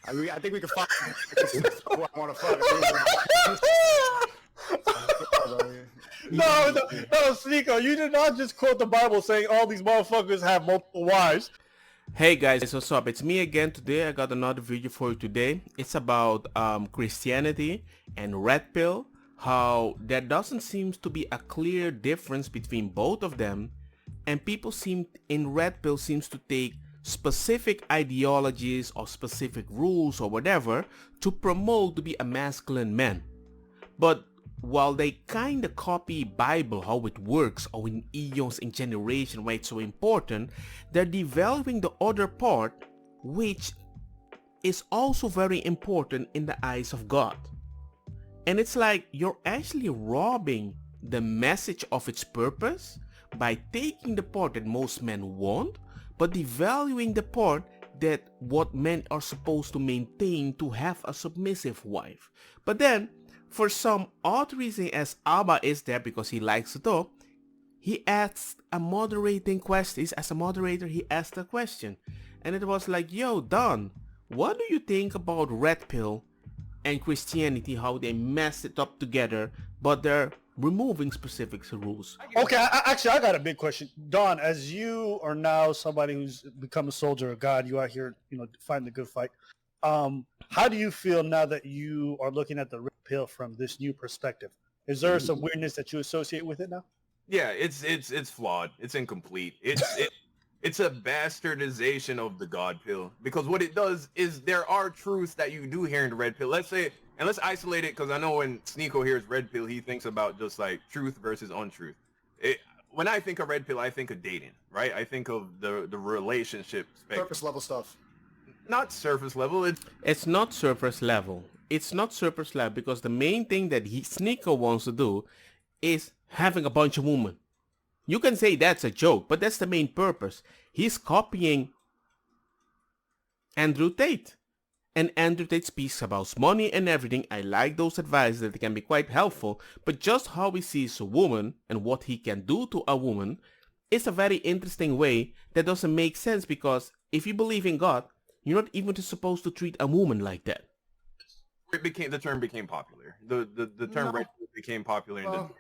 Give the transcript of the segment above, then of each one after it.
I think we can find who I want to fuck. No, Sneeko, you did not just quote the Bible saying all these motherfuckers have multiple wives. Hey guys, what's up? It's me again. Today I got another video for you today. It's about Christianity and Redpill, how there doesn't seem to be a clear difference between both of them, and people in Redpill seems to take specific ideologies or specific rules or whatever to promote to be a masculine man. But while they kind of copy Bible, how it works, or in eons and generation why it's so important, they're devaluing the other part, which is also very important in the eyes of God. And it's like you're actually robbing the message of its purpose by taking the part that most men want, but devaluing the part that what men are supposed to maintain to have a submissive wife. But then, for some odd reason, as Abba is there because he likes to talk, he asked a moderating question. As a moderator, he asked a question. And it was like, yo, Don, what do you think about Redpill and Christianity, how they mess it up together, but they're removing specific rules? Okay, I got a big question. Don, as you are now somebody who's become a soldier of God, you out here, fighting the good fight. How do you feel now that you are looking at the Red Pill from this new perspective? Is there some weirdness that you associate with it now? Yeah, it's flawed. It's incomplete. It's a bastardization of the Godpill, because what it does is there are truths that you do hear in the Red Pill. Let's say, and let's isolate it, because I know when Sneeko hears Red Pill, he thinks about just like truth versus untruth. When I think of Red Pill, I think of dating, right? I think of the relationship spectrum. Surface level stuff. Not surface level. It's not surface level. It's not surface level because the main thing that Sneeko wants to do is having a bunch of women. You can say that's a joke, but that's the main purpose. He's copying Andrew Tate. And Andrew Tate speaks about money and everything. I like those advices that can be quite helpful, but just how he sees a woman and what he can do to a woman is a very interesting way that doesn't make sense, because if you believe in God, you're not even supposed to treat a woman like that. The term became popular. The term Red Pill became popular. Hold on.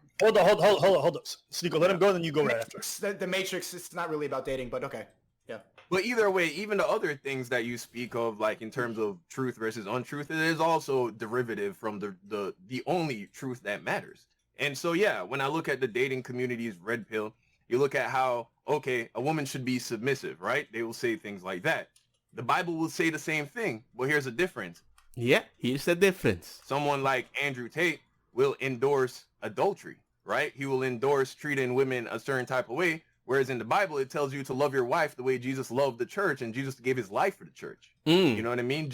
Sneeko, let him go, then you go right after. The Matrix, it's not really about dating, but okay. Yeah. But either way, even the other things that you speak of, like in terms of truth versus untruth, it is also derivative from the only truth that matters. And so, yeah, when I look at the dating community's Red Pill, you look at how, okay, a woman should be submissive, right? They will say things like that. The Bible will say the same thing, but here's a difference. Yeah, here's the difference. Someone like Andrew Tate will endorse adultery, right? He will endorse treating women a certain type of way, whereas in the Bible, it tells you to love your wife the way Jesus loved the church, and Jesus gave his life for the church. You know what I mean?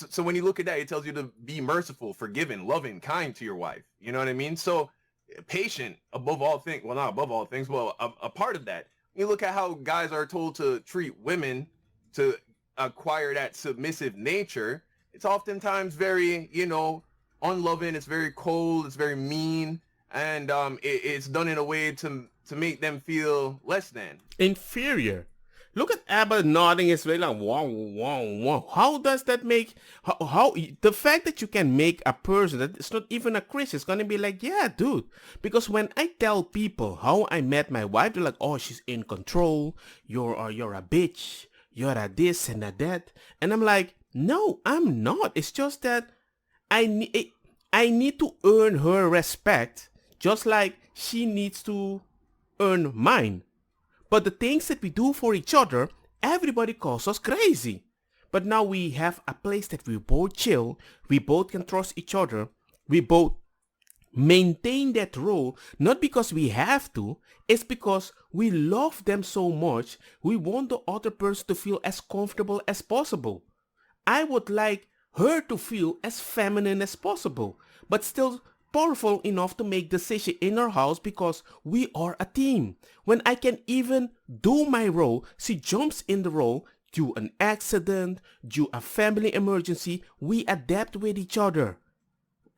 So when you look at that, it tells you to be merciful, forgiving, loving, kind to your wife. You know what I mean? So patient above all things. Well, not above all things. Well, a part of that. You look at how guys are told to treat women to acquire that submissive nature. It's oftentimes very, unloving. It's very cold. It's very mean. And it's done in a way to make them feel less than. Inferior. Look at Abba nodding his way like, wow, wow, wow. How does that make, how the fact that you can make a person that is not even a Christian is going to be like, yeah, dude. Because when I tell people how I met my wife, they're like, oh, she's in control. You're a bitch. You're a this and a that. And I'm like, no, I'm not. It's just that I need to earn her respect just like she needs to earn mine. But the things that we do for each other, everybody calls us crazy. But now we have a place that we both chill, we both can trust each other, we both maintain that role, not because we have to, it's because we love them so much, we want the other person to feel as comfortable as possible. I would like her to feel as feminine as possible, but still powerful enough to make decisions in our house because we are a team. When I can even do my role, she jumps in the role due an accident, due a family emergency, we adapt with each other.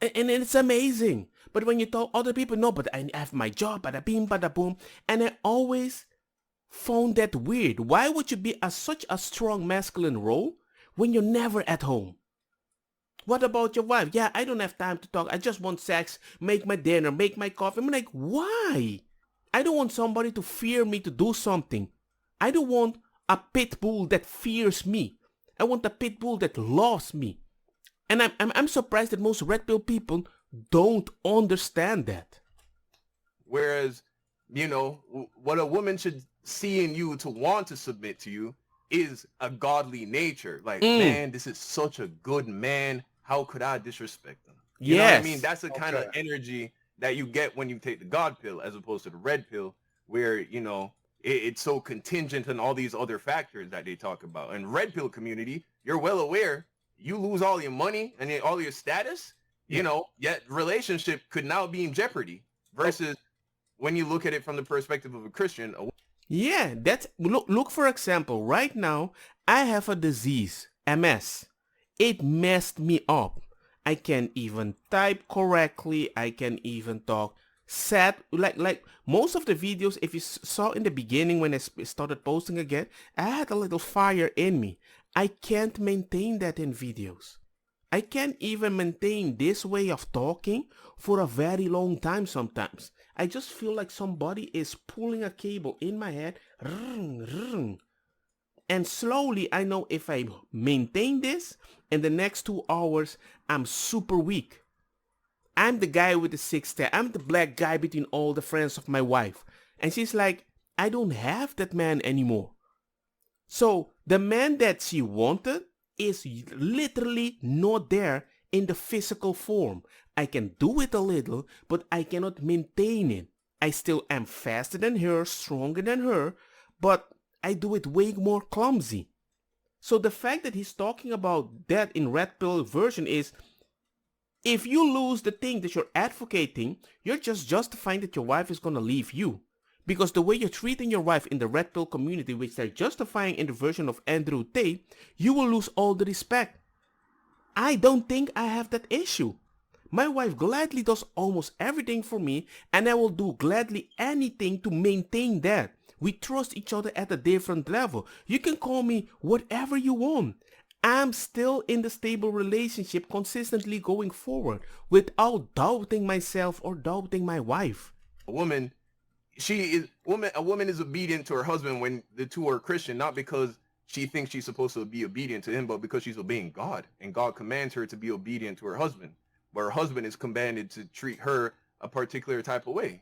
And it's amazing. But when you tell other people, no, but I have my job, bada bing, bada boom, and I always found that weird. Why would you be such a strong masculine role when you're never at home? What about your wife? Yeah, I don't have time to talk. I just want sex, make my dinner, make my coffee. I'm like, why? I don't want somebody to fear me to do something. I don't want a pit bull that fears me. I want a pit bull that loves me. And I'm surprised that most red pill people don't understand that. Whereas, what a woman should see in you to want to submit to you is a godly nature. Like, man, this is such a good man. How could I disrespect him? You know what I mean? That's the kind of energy that you get when you take the God pill as opposed to the red pill, where, it's so contingent on all these other factors that they talk about. And red pill community, you're well aware, you lose all your money and all your status, yet relationship could now be in jeopardy versus when you look at it from the perspective of a Christian. Yeah, that's look for example, right now I have a disease, MS. It messed me up. I can't even type correctly. I can even talk sad. Like most of the videos, if you saw in the beginning when I started posting again, I had a little fire in me. I can't maintain that in videos. I can't even maintain this way of talking for a very long time sometimes. I just feel like somebody is pulling a cable in my head. And slowly I know if I maintain this, in the next 2 hours, I'm super weak. I'm the guy with the 6'10". I'm the black guy between all the friends of my wife. And she's like, I don't have that man anymore. So the man that she wanted is literally not there in the physical form. I can do it a little, but I cannot maintain it. I still am faster than her, stronger than her, but I do it way more clumsy. So the fact that he's talking about that in Red Pill version is, if you lose the thing that you're advocating, you're just justifying that your wife is going to leave you. Because the way you're treating your wife in the Red Pill community, which they're justifying in the version of Andrew Tate, you will lose all the respect. I don't think I have that issue. My wife gladly does almost everything for me, and I will do gladly anything to maintain that. We trust each other at a different level. You can call me whatever you want. I'm still in the stable relationship consistently going forward without doubting myself or doubting my wife. A woman is obedient to her husband when the two are Christian, not because she thinks she's supposed to be obedient to him, but because she's obeying God. And God commands her to be obedient to her husband. But her husband is commanded to treat her a particular type of way,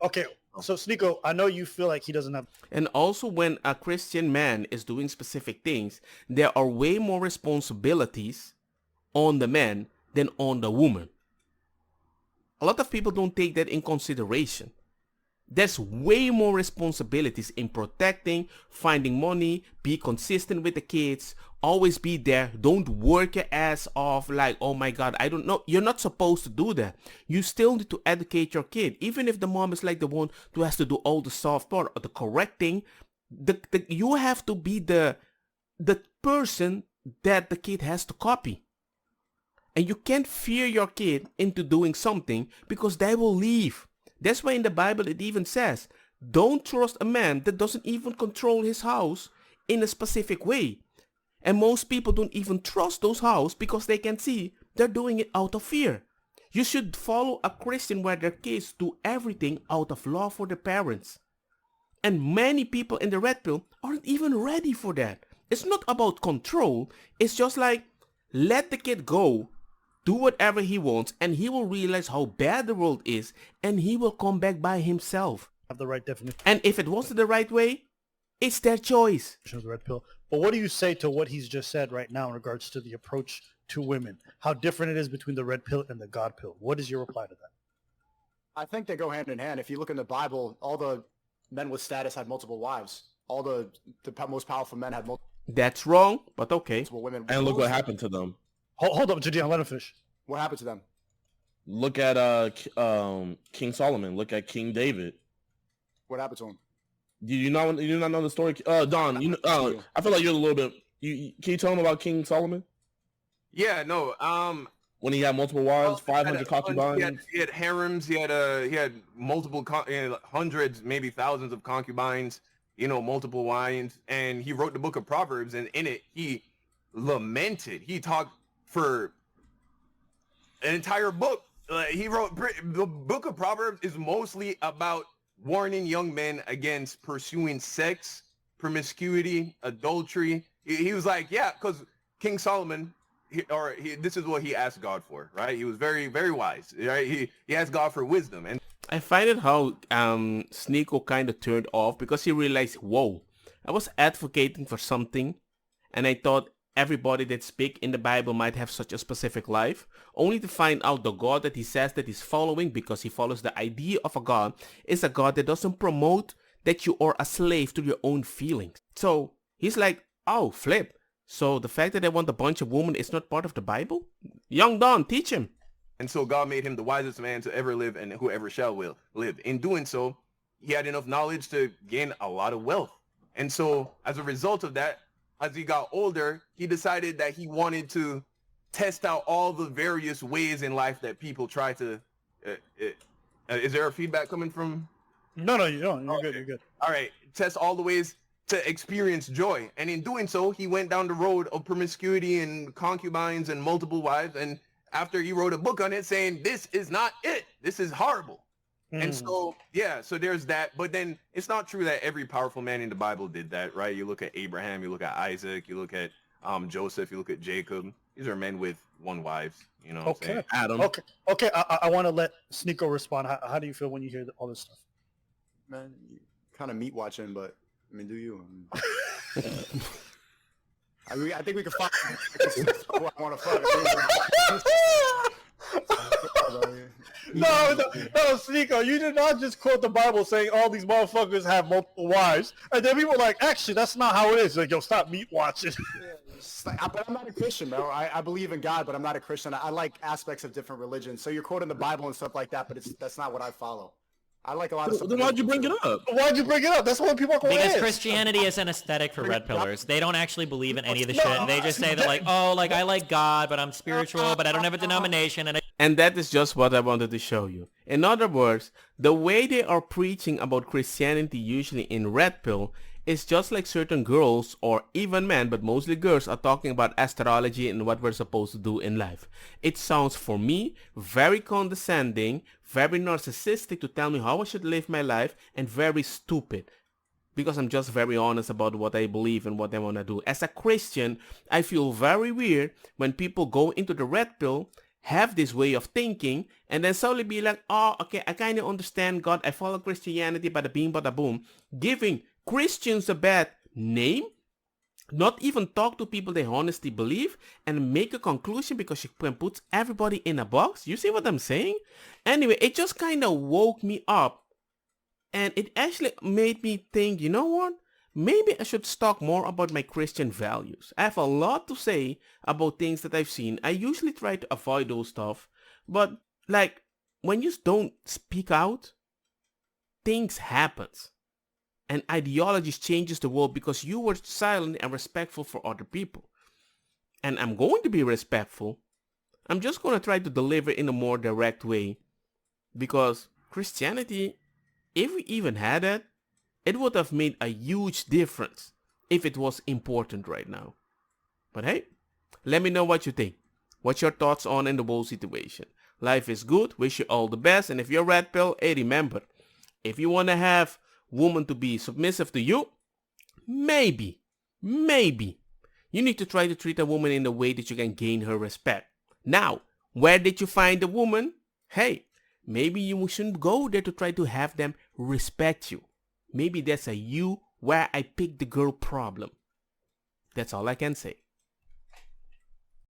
Okay, so Sneeko, I know you feel like he doesn't have... And also when a Christian man is doing specific things, there are way more responsibilities on the man than on the woman. A lot of people don't take that in consideration. There's way more responsibilities in protecting, finding money, be consistent with the kids, always be there. Don't work your ass off like, oh my God, I don't know. You're not supposed to do that. You still need to educate your kid. Even if the mom is like the one who has to do all the soft part or the correcting, you have to be the person that the kid has to copy. And you can't fear your kid into doing something because they will leave. That's why in the Bible it even says, don't trust a man that doesn't even control his house in a specific way. And most people don't even trust those houses because they can see they're doing it out of fear. You should follow a Christian where their kids do everything out of love for their parents. And many people in the Red Pill aren't even ready for that. It's not about control. It's just like, let the kid go. Do whatever he wants and he will realize how bad the world is and he will come back by himself. Have the right definition And if it wasn't the right way, it's their choice. of the red pill. But what do you say to what he's just said right now in regards to the approach to women? How different it is between the red pill and the God pill? What is your reply to that? I think they go hand in hand. If you look in the Bible, all the men with status had multiple wives. All the most powerful men had That's wrong, but okay. multiple women. And look what happened to them. Hold up, Jadian, let him finish. What happened to them? Look at King Solomon. Look at King David. What happened to him? Do you not know the story? Don, I feel like you're a little bit. Can you tell him about King Solomon? Yeah, no. When he had multiple wives, 500 concubines. He had harems. He had multiple, hundreds, maybe thousands of concubines. Multiple wives, and he wrote the book of Proverbs, and in it he lamented. He talked for an entire book. He wrote the book of Proverbs is mostly about warning young men against pursuing sex, promiscuity, adultery. He was like, yeah, because King Solomon, this is what he asked God for, right? He was very, very wise, right? He asked God for wisdom. And I find it how Sneeko kind of turned off because he realized, whoa, I was advocating for something and I thought everybody that speak in the Bible might have such a specific life, only to find out the God that he says that he's following, because he follows the idea of a God, is a God that doesn't promote that you are a slave to your own feelings. So he's like, oh, flip. So the fact that they want a bunch of women is not part of the Bible? Young Don, teach him. And so God made him the wisest man to ever live and whoever shall will live. In doing so, he had enough knowledge to gain a lot of wealth. And so as a result of that, as he got older, he decided that he wanted to test out all the various ways in life that people try to... is there a feedback coming from... No, you don't. You're good. You're good. All right. Test all the ways to experience joy. And in doing so, he went down the road of promiscuity and concubines and multiple wives. And after he wrote a book on it saying, this is not it. This is horrible. And so, yeah, so there's that. But then it's not true that every powerful man in the Bible did that, right? You look at Abraham, you look at Isaac, you look at Joseph, you look at Jacob. These are men with one wives, you know what I'm saying? Adam. Okay. I want to let Sneeko respond. How do you feel when you hear all this stuff? Man, kind of meat watching, but I mean, do you? I mean, I think we can find who I want to fuck. No, Sneeko, you did not just quote the Bible saying all these motherfuckers have multiple wives, and then people were like, actually, that's not how it is. Like, yo, stop meat watching. But I'm not a Christian, bro. I believe in God, but I'm not a Christian. I like aspects of different religions. So you're quoting the Bible and stuff like that, but that's not what I follow. I like a lot of stuff. Then why'd you bring it up? Why'd you bring it up? That's what people are going to Because ask. Christianity is an aesthetic for red pillars. They don't actually believe in any of the shit. They just say that, like, oh, like, I like God, but I'm spiritual, but I don't have a denomination. And that is just what I wanted to show you. In other words, the way they are preaching about Christianity usually in Redpill is just like certain girls, or even men, but mostly girls, are talking about astrology and what we're supposed to do in life. It sounds, for me, very condescending, very narcissistic to tell me how I should live my life, and very stupid. Because I'm just very honest about what I believe and what I want to do. As a Christian, I feel very weird when people go into the red pill, have this way of thinking, and then suddenly be like, oh, okay, I kind of understand God, I follow Christianity, bada bing, bada boom, giving Christians a bad name, not even talk to people they honestly believe, and make a conclusion because you can put everybody in a box. You see what I'm saying? Anyway, it just kind of woke me up, and it actually made me think, you know what? Maybe I should talk more about my Christian values. I have a lot to say about things that I've seen. I usually try to avoid those stuff, but like when you don't speak out, things happen. And ideologies changes the world because you were silent and respectful for other people. And I'm going to be respectful. I'm just going to try to deliver in a more direct way. Because Christianity, if we even had it, it would have made a huge difference if it was important right now. But hey, let me know what you think. What's your thoughts on in the whole situation? Life is good. Wish you all the best. And if you're red pill, hey, remember, if you want to have woman to be submissive to you, maybe you need to try to treat a woman in a way that you can gain her respect. Now, where did you find the woman? Hey, maybe you shouldn't go there to try to have them respect you. Maybe that's a you where I picked the girl problem. That's all I can say.